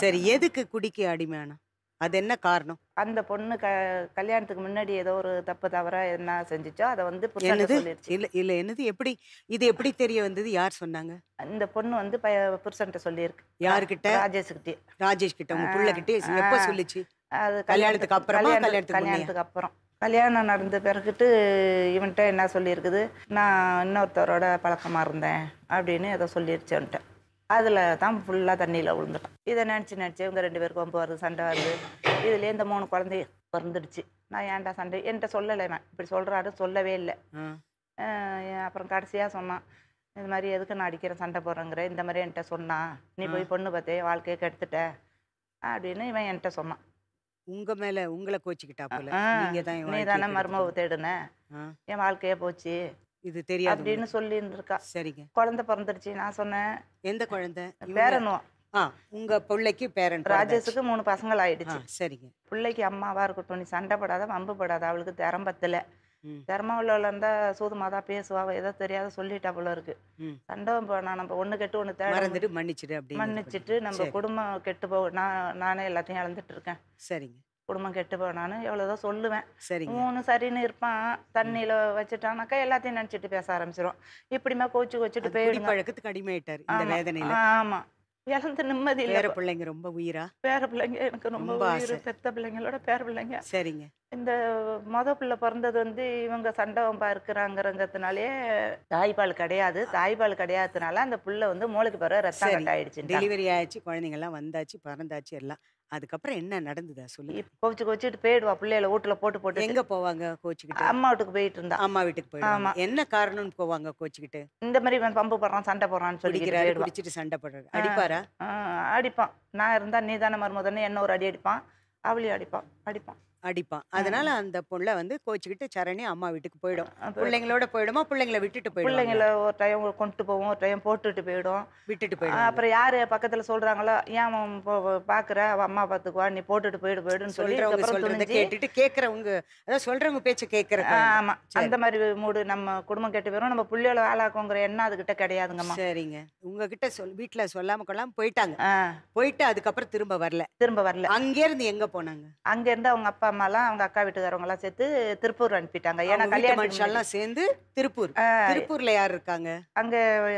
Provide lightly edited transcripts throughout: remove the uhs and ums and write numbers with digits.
சரி, எதுக்கு குடிக்கு அடிமையானா? அது என்ன காரணம்? அந்த பொண்ணு கல்யாணத்துக்கு முன்னாடி ஏதோ ஒரு தப்பு தவறா என்ன செஞ்சுச்சோ, அத வந்து புருஷன்ட்ட என்னது? சொல்லிருச்சு. இல்ல இல்ல என்னது? எப்படி இது எப்படி தெரிய வந்தது? யார் சொன்னாங்க? இந்த பொண்ணு வந்து புருஷன்ட்ட சொல்லியிருக்கு. யார்கிட்ட? ராஜேஷ்கிட்டயே. ராஜேஷ் கிட்ட. ஆ, உங்க புள்ளகிட்டயே ஆ. எப்ப சொல்லுச்சு? அது கல்யாணத்துக்கு அப்புறமா, கல்யாணத்துக்கு முன்னயா? கல்யாணத்துக்கு அப்புறம். கல்யாணம் நடந்த பிறகுட்டு இவன்ட்ட என்ன சொல்லியிருக்குது, நான் இன்னொருத்தரோட பழக்கமா இருந்தேன் அப்படின்னு ஏதோ சொல்லிருச்சு அவன்ட்ட. அதில தான் ஃபுல்லா தண்ணியில விழுந்துட்டான். இத நெனச்சு இவங்க 2 பேருக்கும் வம்பு வருது, சண்டை வருது. இதுலயே இந்த 3 குழந்தை பொறந்துடுச்சு. நான் ஏன்டா சண்டை என்ட்ட சொல்லல இவன். இப்படி சொல்றாரு சொல்லவே இல்ல. அப்புறம் கடைசியா சொன்னான். இது மாரி எதுக்கு நான் அடிக்கிறேன், சண்டை போடுறேங்கிற, இந்த மாரி என்ட்ட சொன்னான். நீ போய் பொண்ணு பார்த்தே வாழ்க்கைய கெடுத்துட்ட அப்படின்னு இவன் என்ட்ட சொன்னான். உங்க மேல உங்கள கோச்சுக்கிட்டா போல. நீங்க தான் நீ தானே மருமவ தேடுன, என் வாழ்க்கையே போச்சு இது தெரியாது அப்படின்னு சொல்லி இருந்திருக்கா. சரிங்க. குழந்தை பிறந்துருச்சு. நான் சொன்னேன், எந்த குழந்தை? பேரனும். உங்க பிள்ளைக்கு பேரன் ராஜேஷுக்கு 3 பசங்கள் ஆயிடுச்சு. சரிங்க. பிள்ளைக்கு அம்மாவா இருக்கட்டும், நீ சண்டை படாத, வம்பு படாத, அவளுக்கு திறம் பத்தல. திறமை உள்ளவளா இருந்தா சூதுமாதான் பேசுவா, ஏதோ தெரியாத சொல்லிட்டா போல இருக்கு. சண்டை போனா நம்ம ஒண்ணு கெட்டு ஒண்ணு தேட மன்னிச்சுட்டு நம்ம குடும்பம் கெட்டு நானே எல்லாத்தையும் இழந்துட்டு இருக்கேன். சரிங்க. குடும்பம் கெட்டு போனான்னு எவ்வளோதான் சொல்லுவேன். சரிங்க. 3 சரின்னு இருப்பான். தண்ணியில் வச்சுட்டானாக்கா எல்லாத்தையும் நினச்சிட்டு பேச ஆரம்பிச்சிடும். இப்படிமா கோச்சிட்டு போயிடுங்க. பழக்கத்துக்கு அடிமையாயிட்டார் இந்த வேதனையில. ஆமாம், இழந்து நிம்மதி இல்லை. பேர பிள்ளைங்க ரொம்ப உயிரா? பேர பிள்ளைங்க எனக்கு ரொம்ப உயிர். பெத்த பிள்ளைங்களோட பேர பிள்ளைங்க. சரிங்க. இந்த பிள்ளை பிறந்தது வந்து இவங்க சண்டை வம்பா இருக்கிறாங்கிறதுனாலே தாய்ப்பால் கிடையாது. தாய்ப்பால் கிடையாதுனால அந்த புள்ள வந்து மூளைக்கு பிறகு ரத்தம் கட்டாயிடுச்சு. டெலிவரி ஆயிடுச்சு, குழந்தைங்கள்லாம் வந்தாச்சு, பறந்தாச்சு எல்லாம். அதுக்கப்புறம் என்ன நடந்ததா சொல்லு. கோச்சிட்டு போயிடுவா பிள்ளைகளை வீட்டுல போட்டு. எங்க போவாங்க கோச்சிக்கிட்டு? அம்மா வீட்டுக்கு போயிட்டு இருந்தா. அம்மா வீட்டுக்கு போயிடுவாங்க. என்ன காரணம்னு போவாங்க கோச்சிக்கிட்டு? இந்த மாதிரி இவன் பம்பு போடுறான், சண்டை போடுறான்னு சொல்லிக்கிறாரு. குடிச்சிட்டு சண்டை போடுறாரு. அடிப்பாரா? அடிப்பான். நான் இருந்தா நீ தானே மருமகன்னு என்ன ஒரு அடி அடிப்பான். அவளையும் அடிப்பான். அதனால அந்த பொண்ணை வந்து கோச்சிக்கிட்டு சரணி அம்மா வீட்டுக்கு போயிடும். பிள்ளைங்களோட போயிடுமா? பிள்ளைங்களை விட்டுட்டு போயிடும். பிள்ளைங்கள ஒரு டைம் கொண்டு போவோம், ஒரு டைம் போட்டுட்டு போயிடும். அப்புறம் யாரு பக்கத்துல சொல்றாங்களோ, ஏன் பாக்குற அவ அம்மா பாத்துக்குவா, நீ போட்டுட்டு போயிடுன்னு சொல்லி கேட்டுட்டு கேட்கறவங்க, அதாவது சொல்றவங்க பேச்சு கேட்கற. ஆமா, அந்த மாதிரி மூடு நம்ம குடும்பம் கெட்டு போயிடும். நம்ம புள்ளியோட வேலாக்குங்கிற எண்ணம் அதுகிட்ட கிடையாதுங்கம்மா. சரிங்க. உங்ககிட்ட வீட்டுல சொல்லாம கொள்ளாம போயிட்டு அதுக்கப்புறம் திரும்ப வரல. அங்க இருந்து எங்க போனாங்க? அங்க இருந்து அவங்க அப்பா அம்மாலாம் அவங்க அக்கா வீட்டுக்காரவங்க எல்லாம் சேர்த்து திருப்பூர் அனுப்பிட்டாங்க. ஏன்னா கல்யாண மனுஷன்லாம் சேர்ந்து திருப்பூர்ல யார் இருக்காங்க? அங்க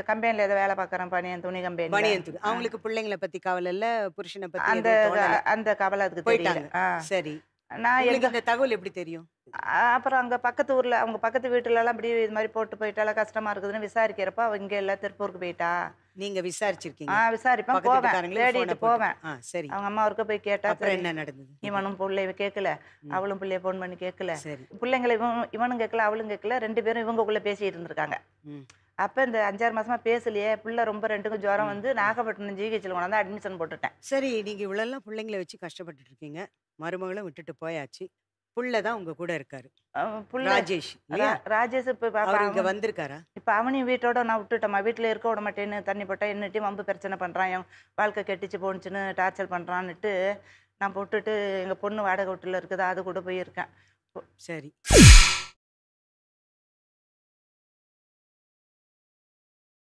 கம்பெனில ஏதோ வேலை பாக்குறேன், பனியன் துணி கம்பெனி. அவங்களுக்கு பிள்ளைங்களை பத்தி கவலை இல்ல, புருஷனை பத்தி அந்த கவலை அதுக்கு போயிட்டாங்க. சரி. நான் இந்த தகவல் எப்படி தெரியும்? அப்புறம் அங்க பக்கத்து ஊர்ல அவங்க பக்கத்து வீட்டுல எல்லாம் இப்படி இது மாதிரி போட்டு போயிட்டால கஷ்டமா இருக்குதுன்னு விசாரிக்கிறப்ப அவ இங்க எல்லாம் திருப்பூருக்கு போயிட்டா. நீங்க விசாரிச்சிருக்கீங்க? விசாரிப்பேன், போவேன், தேடிட்டு போவேன். சரி. அவங்க அம்மா ஒருக்க போய் கேட்டா என்ன நடந்தது? இவனும் பிள்ளைய கேட்கல, அவளும் பிள்ளைய போன் பண்ணி கேட்கல. பிள்ளைங்களை இவனும் கேட்கல, அவளும் கேட்கல. 2 பேரும் இவங்களுக்குள்ள பேசிட்டு இருந்திருக்காங்க. அப்ப இந்த 5-6 மாசமா பேசலையே, பிள்ளை ரொம்ப 2க்கும் ஜுரம் வந்து நாகப்பட்டினம் ஜிஹெச்ல கொண்டாந்து அட்மிஷன் போட்டுட்டேன். சரி, நீங்க இவ்வளவு பிள்ளைங்களை வச்சு கஷ்டப்பட்டு இருக்கீங்க, மருமகளும் விட்டுட்டு போயாச்சு, புள்ளதான் உங்க கூட இருக்காரு ராஜேஷ். இப்ப இங்க வந்திருக்காரா? இப்ப அவனையும் வீட்டோட நான் விட்டுட்டேன். வீட்டுல இருக்க விட மாட்டேன்னு தண்ணி போட்டா என்னட்டி வம்பு பிரச்சனை பண்றான், என் வாழ்க்கை கெட்டுச்சு போனுச்சுன்னு டார்ச்சர் பண்றான்னுட்டு நான் போட்டுட்டு எங்க பொண்ணு வாடகை வீட்டுல இருக்குதா அது கூட போயிருக்கேன். சரி.